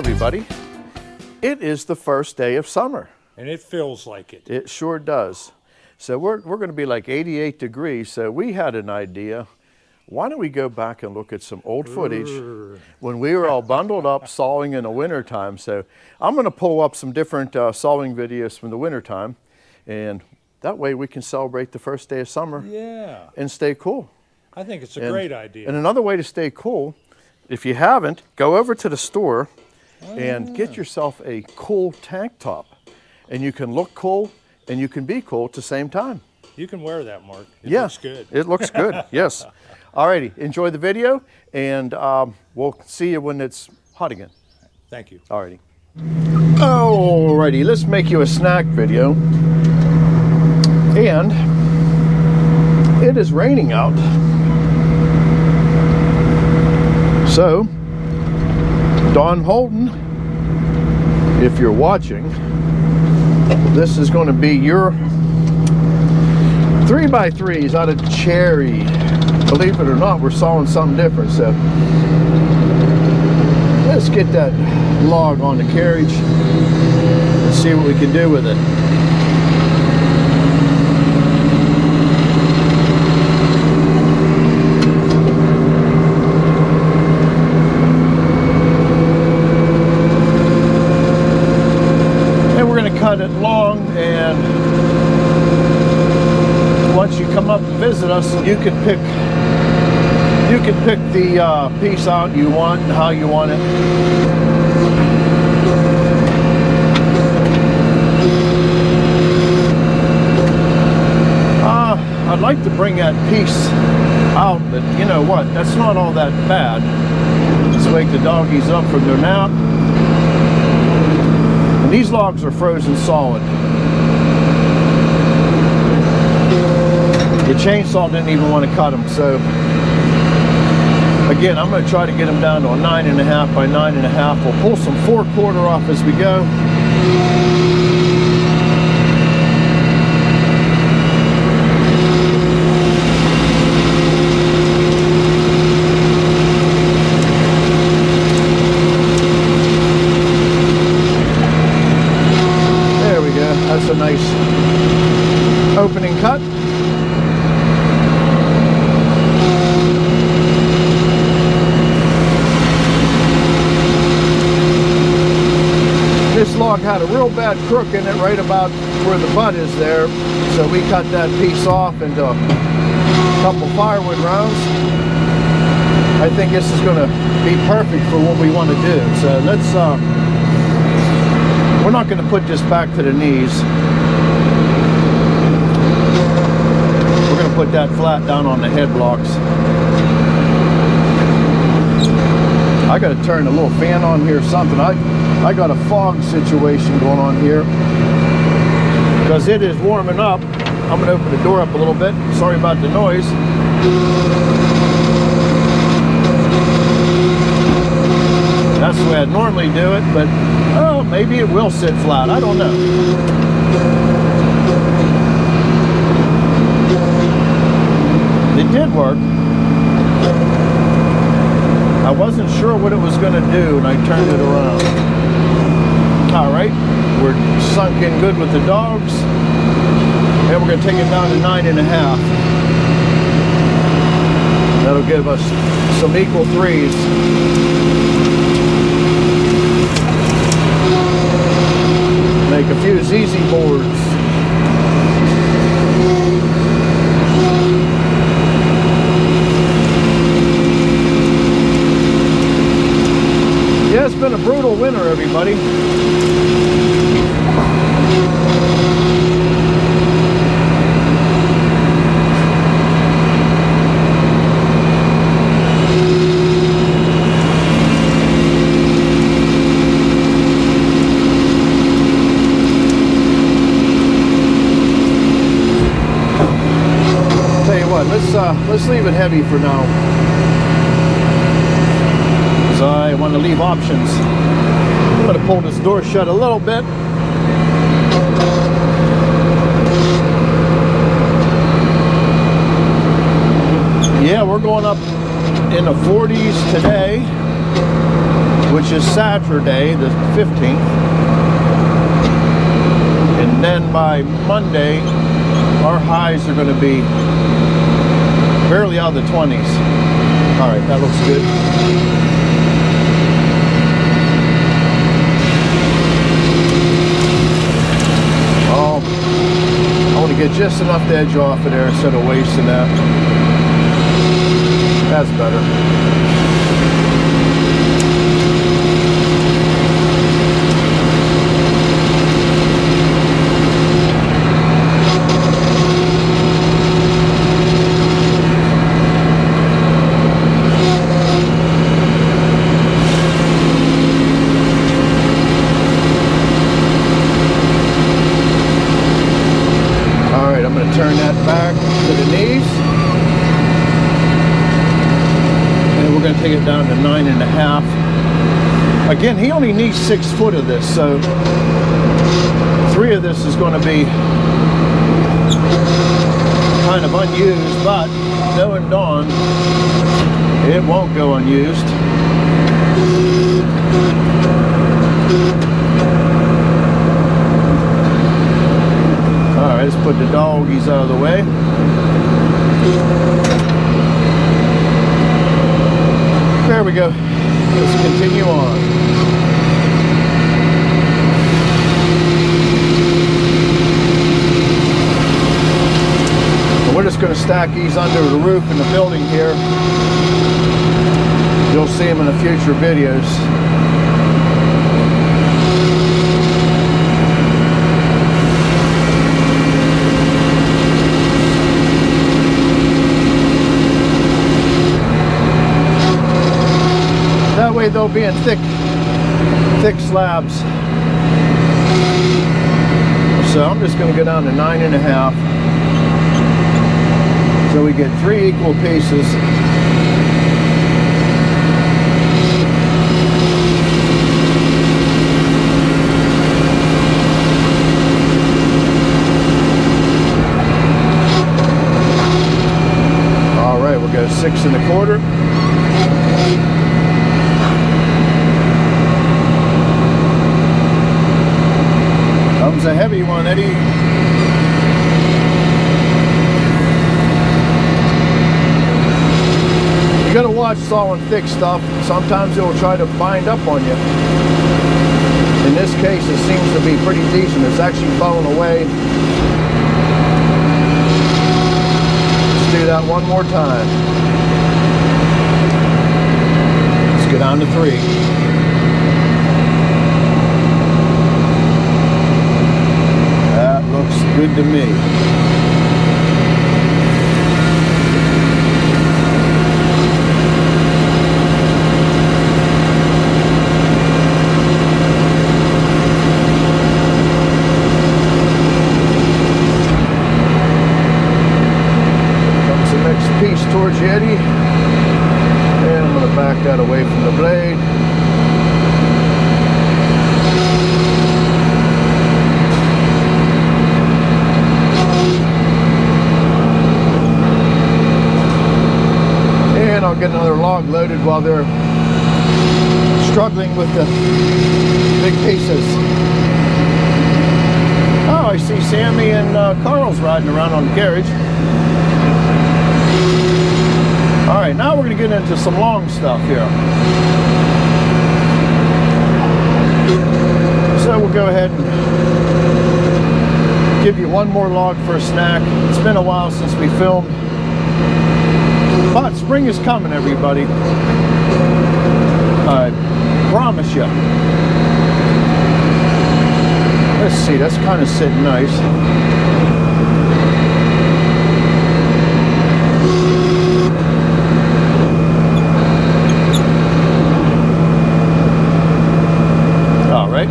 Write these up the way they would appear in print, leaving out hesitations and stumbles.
everybody. It is the first day of summer. And it feels like it. It sure does. So we're going to be like 88 degrees. So we had an idea. Why don't we go back and look at some old footage when we were all bundled up sawing in the wintertime. So I'm going to pull up some different sawing videos from the wintertime. And that way we can celebrate the first day of summer and stay cool. I think it's a great idea. And another way to stay cool, if you haven't, go over to the store and get yourself a cool tank top. And you can look cool and you can be cool at the same time. You can wear that, Mark. It looks good. It looks good, yes. Alrighty, enjoy the video and we'll see you when it's hot again. Thank you. Alrighty. Alrighty, let's make you a snack video. And it is raining out. So, Don Holden, if you're watching, this is going to be your 3x3s out of cherry. Believe it or not, we're sawing something different. So, let's get that log on the carriage and see what we can do with it. Cut it long, and once you come up and visit us, you can pick the piece out you want and how you want it. I'd like to bring that piece out, but you know what? That's not all that bad. Let's wake the doggies up from their nap. These logs are frozen solid. The chainsaw didn't even want to cut them, so again, I'm going to try to get them down to a 9.5 by 9.5. We'll pull some 4/4 off as we go. That's a nice opening cut. This log had a real bad crook in it right about where the butt is there. So we cut that piece off into a couple firewood rounds. I think this is going to be perfect for what we want to do. So let's we're not going to put this back to the knees. We're going to put that flat down on the head blocks. I got to turn the little fan on here or something. I got a fog situation going on here because it is warming up. I'm going to open the door up a little bit. Sorry about the noise. That's the way I'd normally do it, but oh, maybe it will sit flat. I don't know. It did work. I wasn't sure what it was going to do, and I turned it around. All right, we're sunk in good with the dogs, and we're going to take it down to 9.5. That'll give us some equal 3s. Make a few ZZ boards. Yeah, it's been a brutal winter, everybody. Let's leave it heavy for now. So I want to leave options. I'm going to pull this door shut a little bit. Yeah, we're going up in the 40s today. which is Saturday, the 15th. And then by Monday, our highs are going to be barely out of the 20s. All right, that looks good. Oh, I want to get just enough edge off of there instead of wasting that. That's better. Turn that back to the knees, and we're going to take it down to 9.5. Again, he only needs 6 foot of this, so 3 of this is going to be kind of unused, but knowing Dawn, it won't go unused. Let's put the doggies out of the way. There we go. Let's continue on. And we're just going to stack these under the roof in the building here. You'll see them in the future videos. That way they'll be in thick slabs. So I'm just going to go down to 9.5. So we get 3 equal pieces. All right, we'll go 6 1/4. Comes a heavy one, Eddie. You gotta watch sawing thick stuff. Sometimes it'll try to bind up on you. In this case, it seems to be pretty decent. It's actually blown away. Let's do that one more time. Let's get down to 3. Looks good to me. Comes the next piece towards you, Eddie. And I'm going to back that away from the blade. I'll get another log loaded while they're struggling with the big pieces. Oh, I see Sammy and Carl's riding around on the carriage. All right, now we're going to get into some long stuff here. So we'll go ahead and give you one more log for a snack. It's been a while since we filmed. But spring is coming, everybody. I promise you. Let's see, that's kind of sitting nice. All right.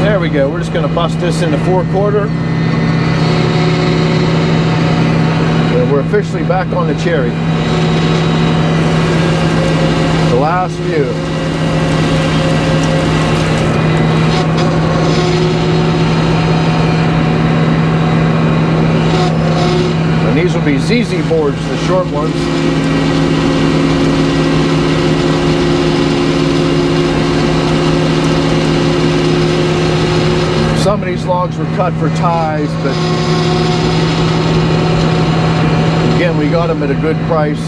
There we go. We're just going to bust this into 4/4. We're officially back on the cherry. The last few. And these will will be ZZ boards, the short ones. Some of these logs were cut for ties, but again, we got them at a good price.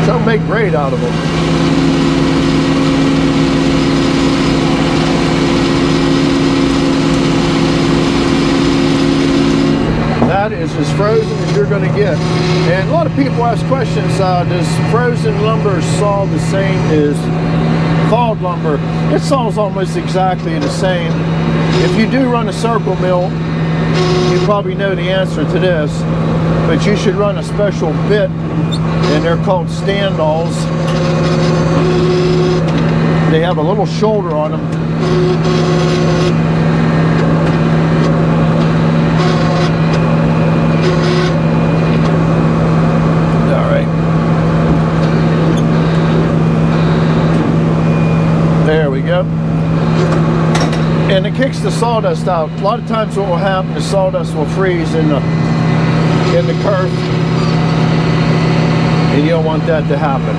Some make great out of them. That is as frozen as you're going to get. And a lot of people ask questions, does frozen lumber saw the same as thawed lumber? It saws almost exactly the same. If you do run a circle mill, you probably know the answer to this, but you should run a special bit, and they're called standalls. They have a little shoulder on them. All right. There we go. And it kicks the sawdust out. A lot of times what will happen, the sawdust will freeze in the kerf, and you don't want that to happen.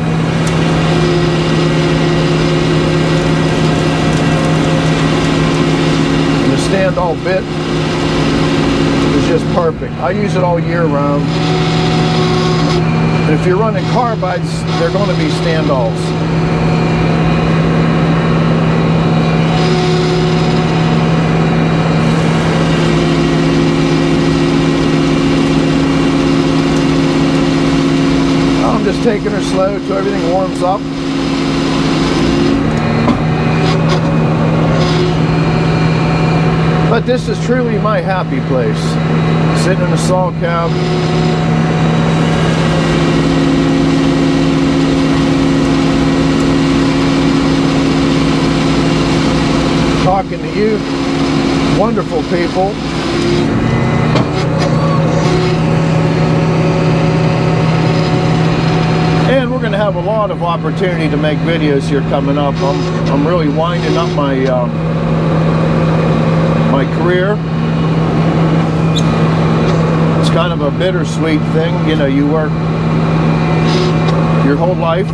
And the stand-all bit is just perfect. I use it all year round. And if you're running carbides, they're going to be stand-alls. I'm just taking her slow till everything warms up. But this is truly my happy place. Sitting in a saw cab. Talking to you, wonderful people. And we're going to have a lot of opportunity to make videos here coming up. I'm really winding up my my career. It's kind of a bittersweet thing, you know. You work your whole life,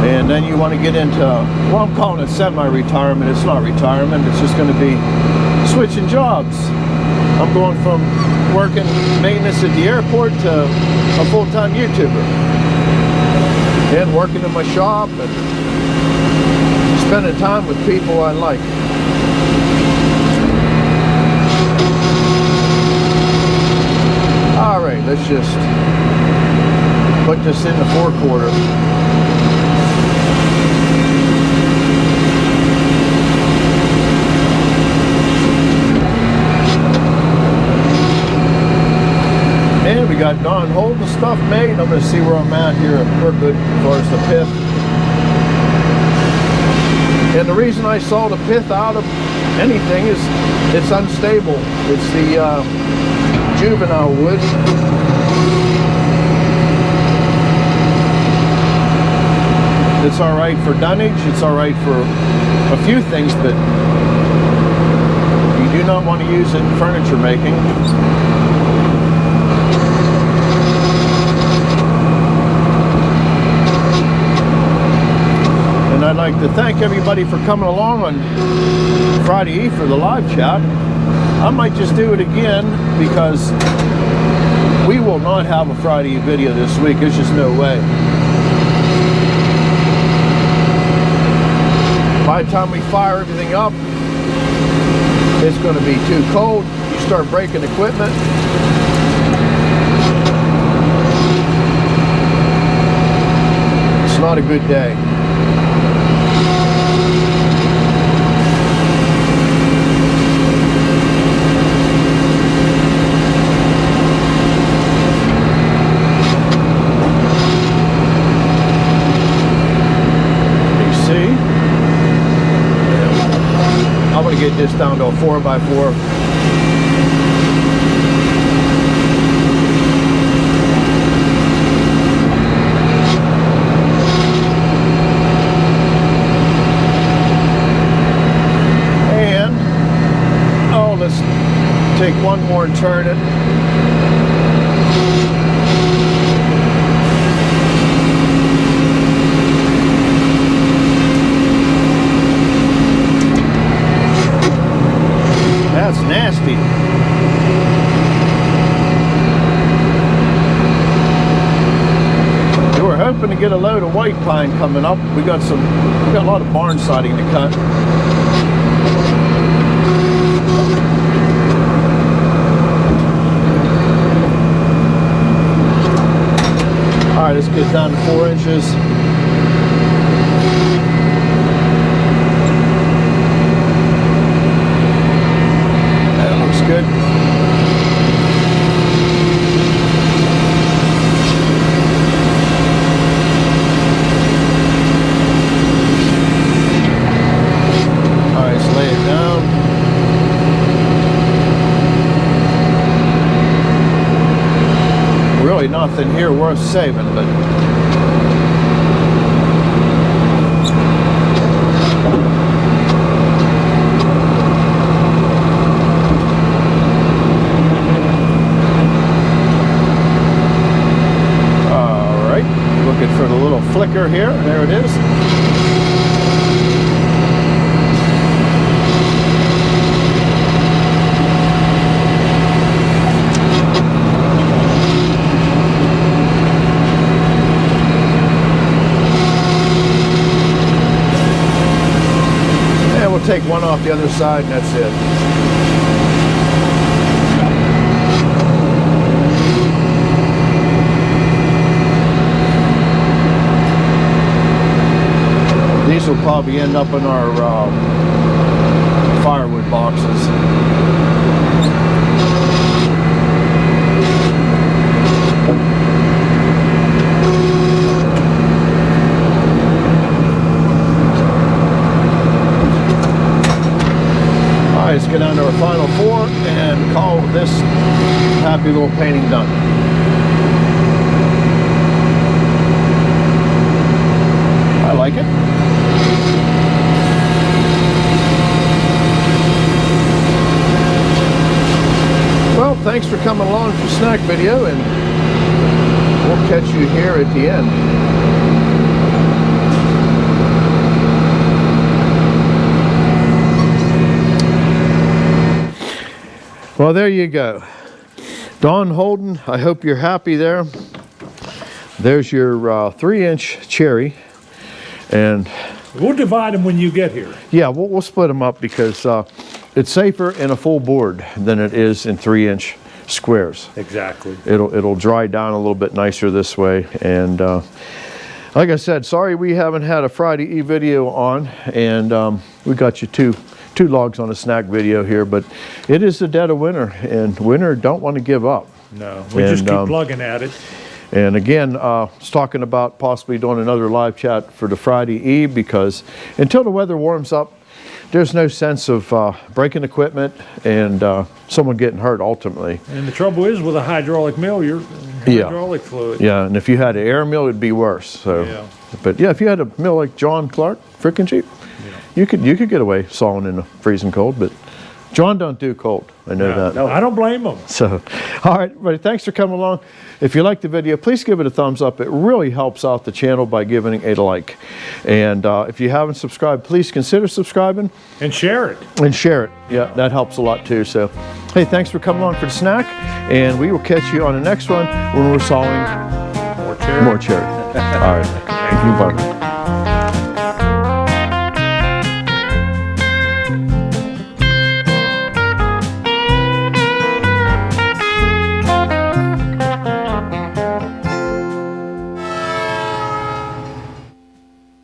and then you want to get into, well, I'm calling it semi-retirement. It's not retirement. It's just going to be switching jobs. I'm going from working maintenance at the airport to a full-time YouTuber, and working in my shop and spending time with people I like. All right, let's just put this in the 4/4. And we got Don Holden stuff made. I'm going to see where I'm at here. We're good as far as the pith. And the reason I saw the pith out of anything is it's unstable. It's the juvenile wood. It's all right for dunnage. It's all right for a few things, but you do not want to use it in furniture making. I'd like to thank everybody for coming along on Friday Eve for the live chat. I might just do it again because we will not have a Friday Eve video this week. There's just no way. By the time we fire everything up, it's going to be too cold. You start breaking equipment. It's not a good day. Get this down to a 4x4. And all this Take one more and turn it. That's nasty. We were hoping to get a load of white pine coming up. We got a lot of barn siding to cut. All right, let's get down to 4 inches. That looks good. All right, let's lay it down. Really nothing here worth saving, but all right, looking for the little flicker here. There it is. Take one off the other side and that's it. These will probably end up in our firewood boxes. Let's get down to our final 4 and call this happy little painting done. I like it. Well, thanks for coming along for snack video, and we'll catch you here at the end. Well, there you go. Don Holden, I hope you're happy there. There's your 3-inch cherry. And We'll divide them when you get here. yeah, we'll split them up because it's safer in a full board than it is in 3-inch squares. Exactly. It'll dry down a little bit nicer this way. And like I said, sorry we haven't had a Friday video on, and we got you two logs on a snack video here, but it is the dead of winter, and winter don't want to give up. No, we just keep plugging at it. And again, I was talking about possibly doing another live chat for the Friday Eve, because until the weather warms up, there's no sense of breaking equipment and someone getting hurt ultimately. And the trouble is with a hydraulic mill, you're hydraulic fluid. Yeah, and if you had an air mill, it'd be worse. So, yeah. But yeah, if you had a mill like John Clark, frickin' cheap, you could get away sawing in the freezing cold. But John don't do cold. I know that. No, I don't blame him. So, all right, everybody, thanks for coming along. If you like the video, please give it a thumbs up. It really helps out the channel by giving it a like. And if you haven't subscribed, please consider subscribing. And share it. And share it. Yeah, that helps a lot too. So, hey, thanks for coming along for the snack. And we will catch you on the next one when we're sawing More cherry. more cherry. All right. Thank you. Bye.